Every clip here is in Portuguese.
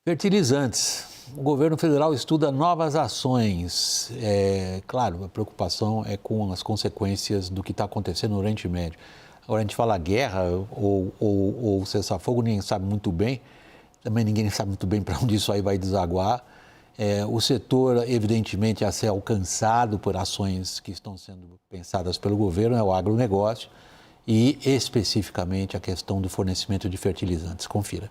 Fertilizantes. O governo federal estuda novas ações. Claro, a preocupação é com as consequências do que está acontecendo no Oriente Médio. Agora, a gente fala guerra ou cessar-fogo, ninguém sabe muito bem. Também ninguém sabe muito bem para onde isso aí vai desaguar. O setor, evidentemente, a ser alcançado por ações que estão sendo pensadas pelo governo é o agronegócio e, especificamente, a questão do fornecimento de fertilizantes. Confira.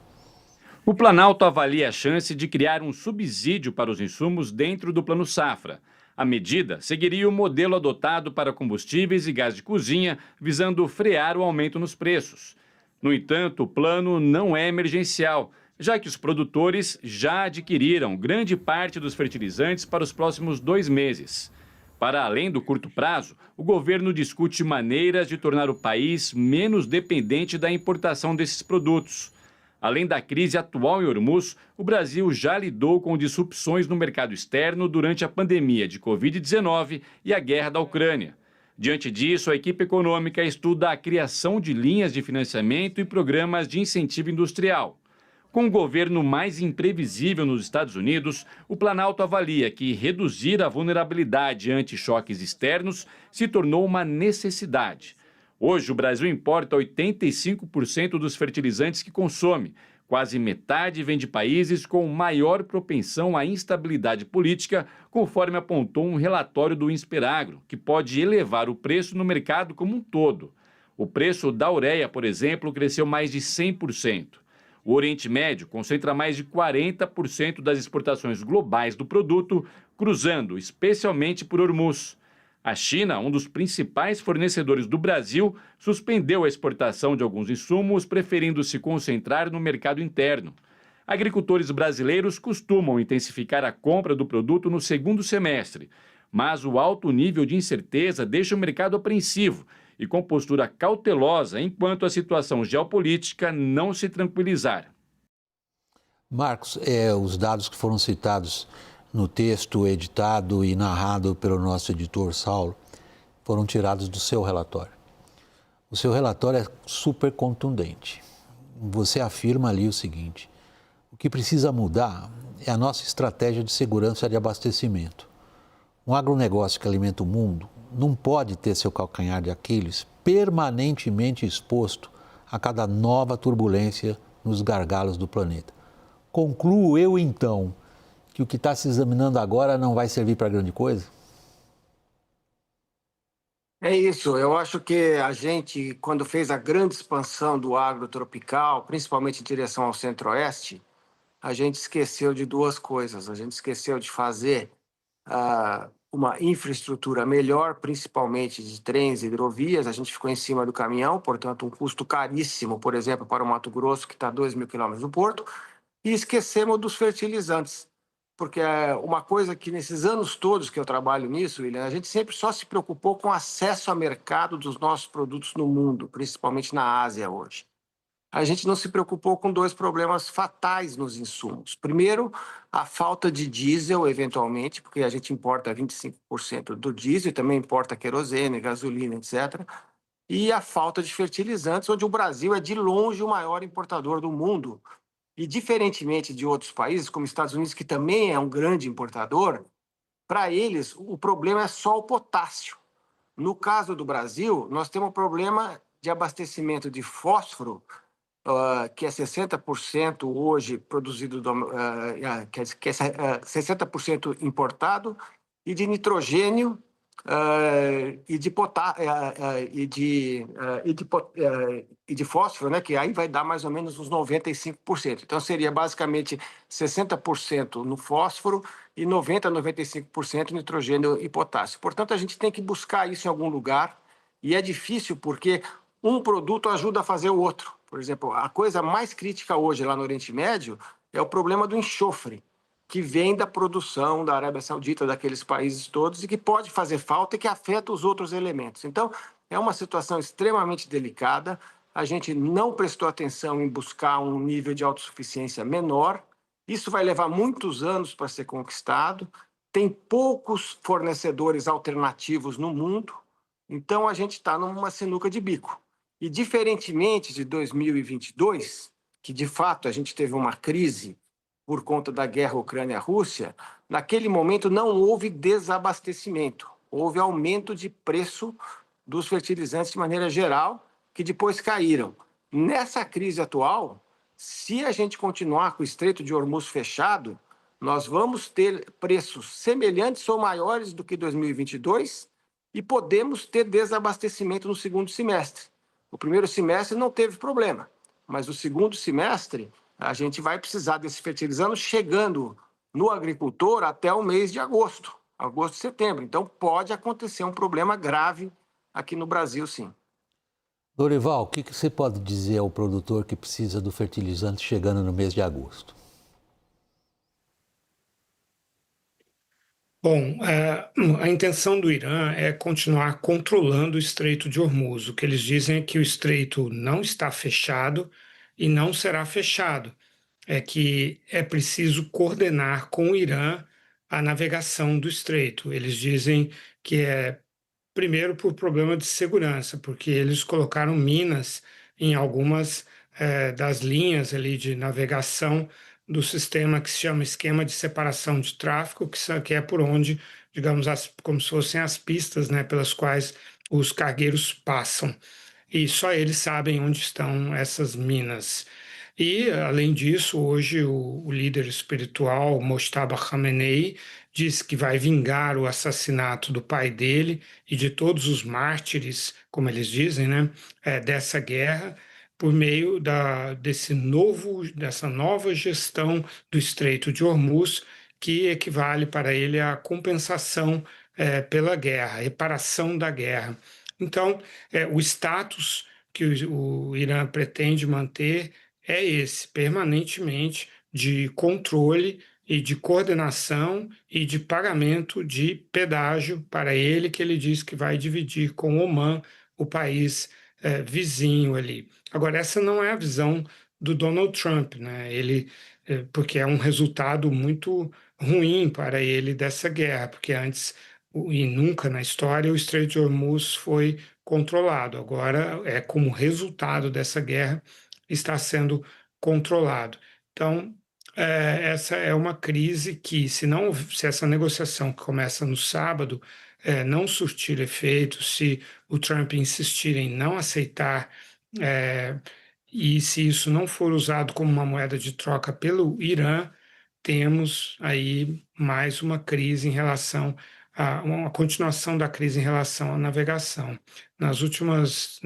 O Planalto avalia a chance de criar um subsídio para os insumos dentro do Plano Safra. A medida seguiria o modelo adotado para combustíveis e gás de cozinha, visando frear o aumento nos preços. No entanto, o plano não é emergencial, já que os produtores já adquiriram grande parte dos fertilizantes para os próximos 2 meses. Para além do curto prazo, o governo discute maneiras de tornar o país menos dependente da importação desses produtos. Além da crise atual em Hormuz, o Brasil já lidou com disrupções no mercado externo durante a pandemia de Covid-19 e a guerra da Ucrânia. Diante disso, a equipe econômica estuda a criação de linhas de financiamento e programas de incentivo industrial. Com o governo mais imprevisível nos Estados Unidos, o Planalto avalia que reduzir a vulnerabilidade ante choques externos se tornou uma necessidade. Hoje, o Brasil importa 85% dos fertilizantes que consome. Quase metade vem de países com maior propensão à instabilidade política, conforme apontou um relatório do Insperagro, que pode elevar o preço no mercado como um todo. O preço da ureia, por exemplo, cresceu mais de 100%. O Oriente Médio concentra mais de 40% das exportações globais do produto, cruzando especialmente por Hormuz. A China, um dos principais fornecedores do Brasil, suspendeu a exportação de alguns insumos, preferindo se concentrar no mercado interno. Agricultores brasileiros costumam intensificar a compra do produto no segundo semestre, mas o alto nível de incerteza deixa o mercado apreensivo e com postura cautelosa enquanto a situação geopolítica não se tranquilizar. Marcos, os dados que foram citados no texto editado e narrado pelo nosso editor Saulo foram tirados do seu relatório. O seu relatório é super contundente. Você afirma ali o seguinte: o que precisa mudar é a nossa estratégia de segurança de abastecimento. Um agronegócio que alimenta o mundo não pode ter seu calcanhar de Aquiles permanentemente exposto a cada nova turbulência nos gargalos do planeta. Concluo eu, então, que o que está se examinando agora não vai servir para grande coisa? É isso, eu acho que a gente, quando fez a grande expansão do agro tropical, principalmente em direção ao centro-oeste, a gente esqueceu de duas coisas. A gente esqueceu de fazer uma infraestrutura melhor, principalmente de trens e hidrovias. A gente ficou em cima do caminhão, portanto, um custo caríssimo, por exemplo, para o Mato Grosso, que está a 2.000 quilômetros do porto, e esquecemos dos fertilizantes. Porque uma coisa que nesses anos todos que eu trabalho nisso, William, a gente sempre só se preocupou com acesso ao mercado dos nossos produtos no mundo, principalmente na Ásia hoje. A gente não se preocupou com dois problemas fatais nos insumos. Primeiro, a falta de diesel, eventualmente, porque a gente importa 25% do diesel, e também importa querosene, gasolina, etc. E a falta de fertilizantes, onde o Brasil é de longe o maior importador do mundo. E, diferentemente de outros países, como os Estados Unidos, que também é um grande importador, para eles o problema é só o potássio. No caso do Brasil, nós temos um problema de abastecimento de fósforo, que é 60% hoje produzido, que é 60% importado, e de nitrogênio e de fósforo, né, que aí vai dar mais ou menos uns 95%. Então, seria basicamente 60% no fósforo e 95% nitrogênio e potássio. Portanto, a gente tem que buscar isso em algum lugar, e é difícil porque um produto ajuda a fazer o outro. Por exemplo, a coisa mais crítica hoje lá no Oriente Médio é o problema do enxofre, que vem da produção da Arábia Saudita, daqueles países todos, e que pode fazer falta e que afeta os outros elementos. Então, é uma situação extremamente delicada. A gente não prestou atenção em buscar um nível de autossuficiência menor. Isso vai levar muitos anos para ser conquistado. Tem poucos fornecedores alternativos no mundo. Então, a gente está numa sinuca de bico. E, diferentemente de 2022, que, de fato, a gente teve uma crise por conta da guerra Ucrânia-Rússia, naquele momento não houve desabastecimento, houve aumento de preço dos fertilizantes de maneira geral, que depois caíram. Nessa crise atual, se a gente continuar com o Estreito de Hormuz fechado, nós vamos ter preços semelhantes ou maiores do que 2022 e podemos ter desabastecimento no segundo semestre. O primeiro semestre não teve problema, mas o segundo semestre a gente vai precisar desse fertilizante chegando no agricultor até o mês de agosto, setembro. Então pode acontecer um problema grave aqui no Brasil, sim. Lorival, o que você pode dizer ao produtor que precisa do fertilizante chegando no mês de agosto? Bom, a intenção do Irã é continuar controlando o Estreito de Hormuz. O que eles dizem é que o estreito não está fechado e não será fechado. É que é preciso coordenar com o Irã a navegação do estreito. Eles dizem que é, primeiro, por problema de segurança, porque eles colocaram minas em algumas das linhas ali de navegação do sistema que se chama esquema de separação de tráfego, que é por onde, digamos, como se fossem as pistas, né, pelas quais os cargueiros passam. E só eles sabem onde estão essas minas. E, além disso, hoje o líder espiritual, Mojtaba Khamenei, disse que vai vingar o assassinato do pai dele e de todos os mártires, como eles dizem, né, dessa guerra, por meio dessa nova gestão do Estreito de Hormuz, que equivale para ele à compensação pela guerra, reparação da guerra. Então, o status que o Irã pretende manter é esse, permanentemente, de controle e de coordenação e de pagamento de pedágio para ele, que ele diz que vai dividir com Omã, o país vizinho ali. Agora, essa não é a visão do Donald Trump, né? Porque é um resultado muito ruim para ele dessa guerra, porque antes e nunca na história o Estreito de Hormuz foi controlado. Agora, como resultado dessa guerra, está sendo controlado. Então, essa é uma crise que, se essa negociação que começa no sábado não surtir efeito, se o Trump insistir em não aceitar, e se isso não for usado como uma moeda de troca pelo Irã, temos aí mais uma crise em relação a uma continuação da crise em relação à navegação. Nas últimas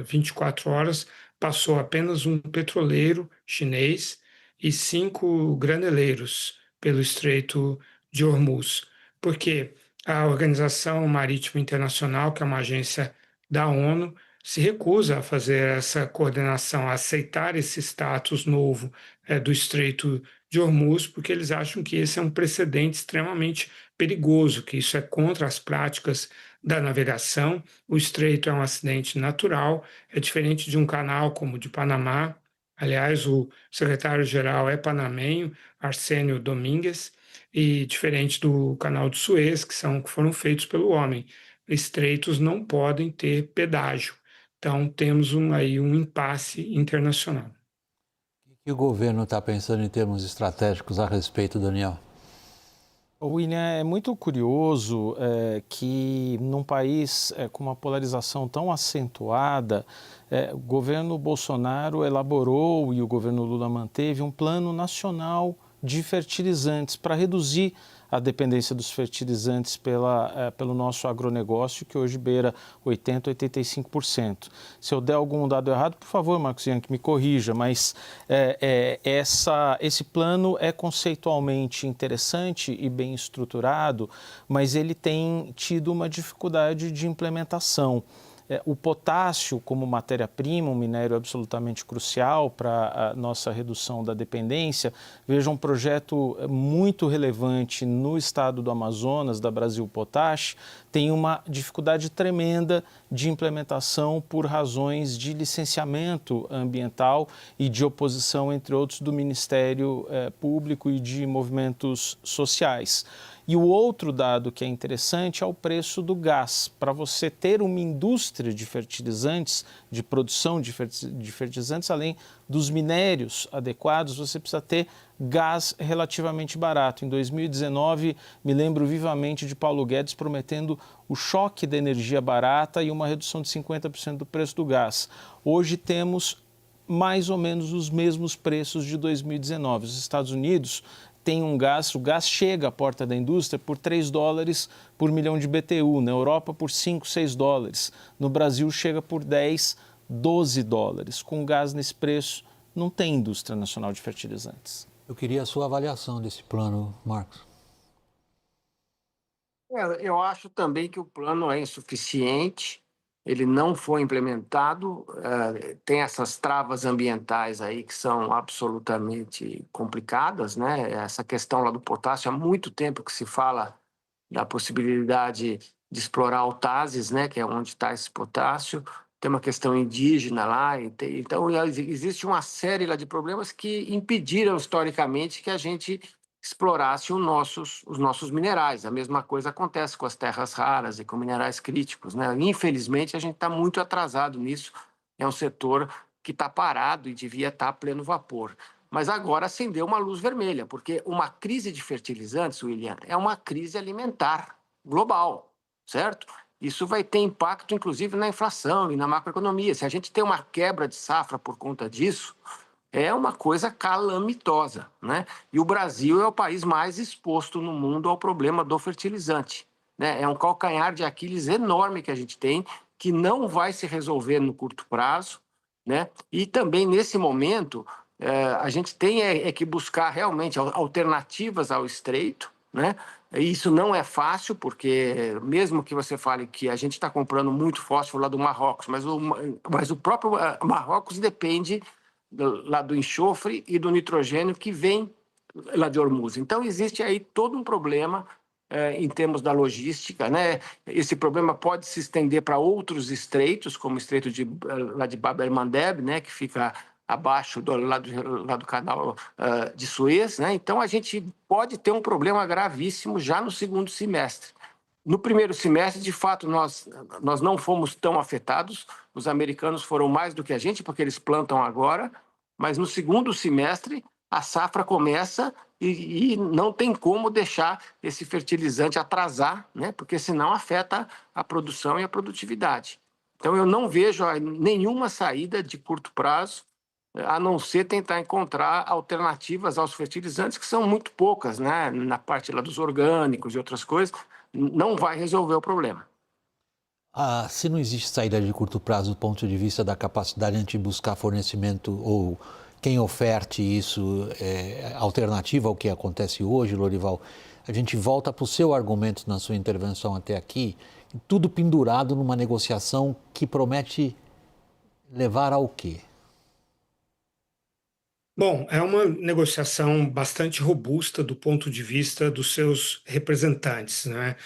24 horas, passou apenas um petroleiro chinês e 5 graneleiros pelo Estreito de Hormuz, porque a Organização Marítima Internacional, que é uma agência da ONU, se recusa a fazer essa coordenação, a aceitar esse status novo do Estreito de Hormuz, porque eles acham que esse é um precedente extremamente perigoso, que isso é contra as práticas da navegação. O estreito é um acidente natural, é diferente de um canal como o de Panamá. Aliás, o secretário-geral é panamenho, Arsênio Domingues, e diferente do canal de Suez, que foram feitos pelo homem. Estreitos não podem ter pedágio. Então, temos aí um impasse internacional. O que o governo está pensando em termos estratégicos a respeito, Daniel? William, é muito curioso que num país com uma polarização tão acentuada, o governo Bolsonaro elaborou e o governo Lula manteve um plano nacional de fertilizantes para reduzir a dependência dos fertilizantes pelo nosso agronegócio, que hoje beira 80%, 85%. Se eu der algum dado errado, por favor, Marcos Bianchi, me corrija, mas esse plano é conceitualmente interessante e bem estruturado, mas ele tem tido uma dificuldade de implementação. O potássio, como matéria-prima, um minério absolutamente crucial para a nossa redução da dependência, veja um projeto muito relevante no estado do Amazonas, da Brasil Potash, tem uma dificuldade tremenda de implementação por razões de licenciamento ambiental e de oposição, entre outros, do Ministério Público e de movimentos sociais. E o outro dado que é interessante é o preço do gás. Para você ter uma indústria de fertilizantes, de produção de fertilizantes, além dos minérios adequados, você precisa ter gás relativamente barato. Em 2019, me lembro vivamente de Paulo Guedes prometendo o choque da energia barata e uma redução de 50% do preço do gás. Hoje temos mais ou menos os mesmos preços de 2019. Os Estados Unidos têm o gás chega à porta da indústria por $3 por milhão de BTU, na Europa por $5, $6, no Brasil chega por $10, $12. Com gás nesse preço, não tem indústria nacional de fertilizantes. Eu queria a sua avaliação desse plano, Marcos. Eu acho também que o plano é insuficiente, ele não foi implementado, tem essas travas ambientais aí que são absolutamente complicadas, né? Essa questão lá do potássio, há muito tempo que se fala da possibilidade de explorar Autazes, né? Que é onde está esse potássio, tem uma questão indígena lá, então existe uma série lá de problemas que impediram historicamente que a gente explorasse os nossos minerais. A mesma coisa acontece com as terras raras e com minerais críticos, né? Infelizmente, a gente está muito atrasado nisso. É um setor que está parado e devia estar a pleno vapor. Mas agora acendeu uma luz vermelha, porque uma crise de fertilizantes, William, é uma crise alimentar global, certo? Isso vai ter impacto, inclusive, na inflação e na macroeconomia. Se a gente tem uma quebra de safra por conta disso, é uma coisa calamitosa, né? E o Brasil é o país mais exposto no mundo ao problema do fertilizante, né? É um calcanhar de Aquiles enorme que a gente tem, que não vai se resolver no curto prazo, né? E também, nesse momento, a gente tem que buscar realmente alternativas ao estreito, né? Isso não é fácil, porque mesmo que você fale que a gente está comprando muito fósforo lá do Marrocos, mas o próprio Marrocos depende lá do enxofre e do nitrogênio que vem lá de Hormuz. Então, existe aí todo um problema em termos da logística, né? Esse problema pode se estender para outros estreitos, como o estreito lá de Bab el-Mandeb, né? Que fica abaixo lá do canal de Suez, né? Então, a gente pode ter um problema gravíssimo já no segundo semestre. No primeiro semestre, de fato, nós não fomos tão afetados. Os americanos foram mais do que a gente, porque eles plantam agora. Mas no segundo semestre, a safra começa e não tem como deixar esse fertilizante atrasar, né? Porque senão afeta a produção e a produtividade. Então, eu não vejo nenhuma saída de curto prazo, a não ser tentar encontrar alternativas aos fertilizantes, que são muito poucas, né? Na parte lá dos orgânicos e outras coisas, não vai resolver o problema. Se não existe saída de curto prazo do ponto de vista da capacidade de a gente buscar fornecimento ou quem oferte isso, alternativa ao que acontece hoje, Lorival, a gente volta para o seu argumento na sua intervenção até aqui, tudo pendurado numa negociação que promete levar ao quê? Bom, é uma negociação bastante robusta do ponto de vista dos seus representantes, né?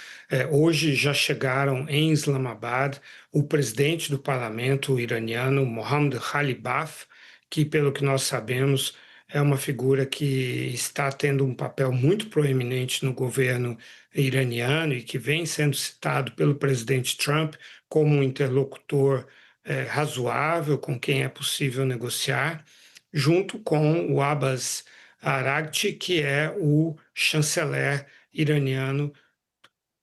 Hoje já chegaram em Islamabad o presidente do parlamento iraniano, Mohammad Khalibaf, que, pelo que nós sabemos, é uma figura que está tendo um papel muito proeminente no governo iraniano e que vem sendo citado pelo presidente Trump como um interlocutor razoável com quem é possível negociar, junto com o Abbas Araghchi, que é o chanceler iraniano,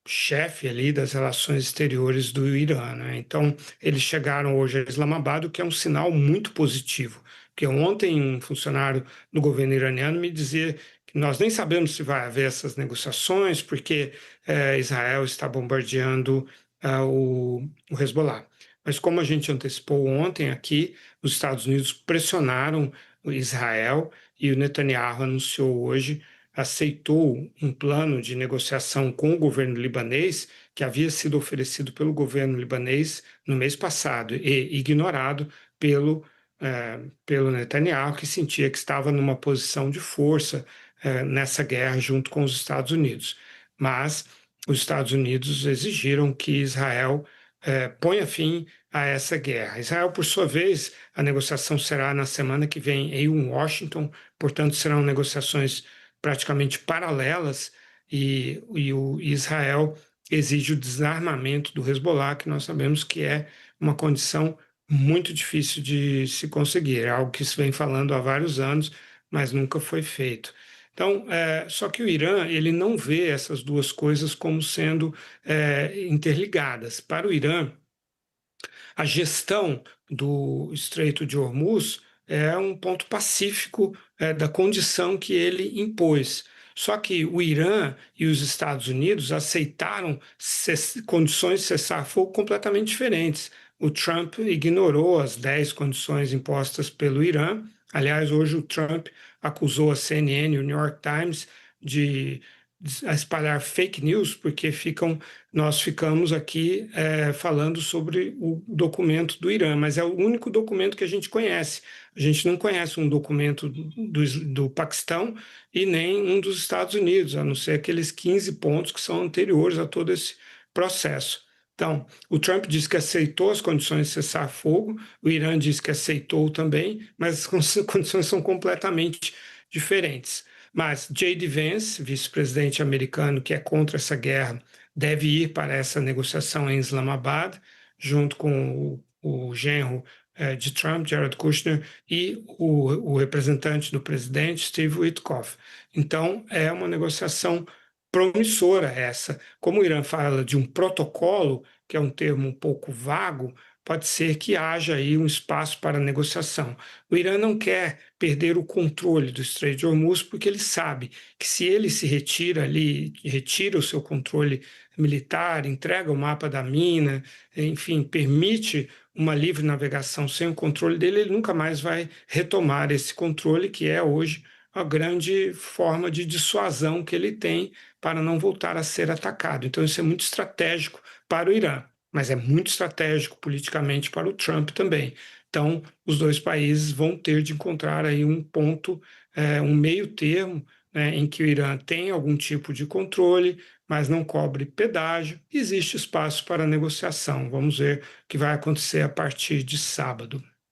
chefe ali das relações exteriores do Irã, né? Então, eles chegaram hoje a Islamabad, o que é um sinal muito positivo, porque ontem um funcionário do governo iraniano me dizia que nós nem sabemos se vai haver essas negociações, porque Israel está bombardeando o Hezbollah. Mas como a gente antecipou ontem aqui, os Estados Unidos pressionaram o Israel e o Netanyahu anunciou hoje, aceitou um plano de negociação com o governo libanês que havia sido oferecido pelo governo libanês no mês passado e ignorado pelo Netanyahu, que sentia que estava numa posição de força nessa guerra junto com os Estados Unidos. Mas os Estados Unidos exigiram que Israel ponha fim a essa guerra. Israel, por sua vez, a negociação será na semana que vem em Washington, portanto, serão negociações praticamente paralelas, e o Israel exige o desarmamento do Hezbollah, que nós sabemos que é uma condição muito difícil de se conseguir, é algo que se vem falando há vários anos, mas nunca foi feito. Então, só que o Irã ele não vê essas duas coisas como sendo interligadas. Para o Irã, a gestão do Estreito de Hormuz é um ponto pacífico da condição que ele impôs. Só que o Irã e os Estados Unidos aceitaram condições de cessar-fogo completamente diferentes. O Trump ignorou as 10 condições impostas pelo Irã. Aliás, hoje o Trump acusou a CNN e o New York Times de espalhar fake news, porque nós ficamos aqui falando sobre o documento do Irã, mas é o único documento que a gente conhece. A gente não conhece um documento do Paquistão e nem um dos Estados Unidos, a não ser aqueles 15 pontos que são anteriores a todo esse processo. Então, o Trump disse que aceitou as condições de cessar-fogo, o Irã disse que aceitou também, mas as condições são completamente diferentes. Mas J.D. Vance, vice-presidente americano que é contra essa guerra, deve ir para essa negociação em Islamabad, junto com o genro de Trump, Jared Kushner, e o representante do presidente, Steve Witkoff. Então, é uma negociação promissora essa. Como o Irã fala de um protocolo, que é um termo um pouco vago, pode ser que haja aí um espaço para negociação. O Irã não quer perder o controle do Estreito de Hormuz, porque ele sabe que se ele se retira ali, retira o seu controle militar, entrega o mapa da mina, enfim, permite uma livre navegação sem o controle dele, ele nunca mais vai retomar esse controle, que é hoje a grande forma de dissuasão que ele tem para não voltar a ser atacado. Então, isso é muito estratégico para o Irã, mas é muito estratégico politicamente para o Trump também. Então, os dois países vão ter de encontrar aí um ponto, um meio termo, né, em que o Irã tem algum tipo de controle, mas não cobre pedágio. Existe espaço para negociação. Vamos ver o que vai acontecer a partir de sábado.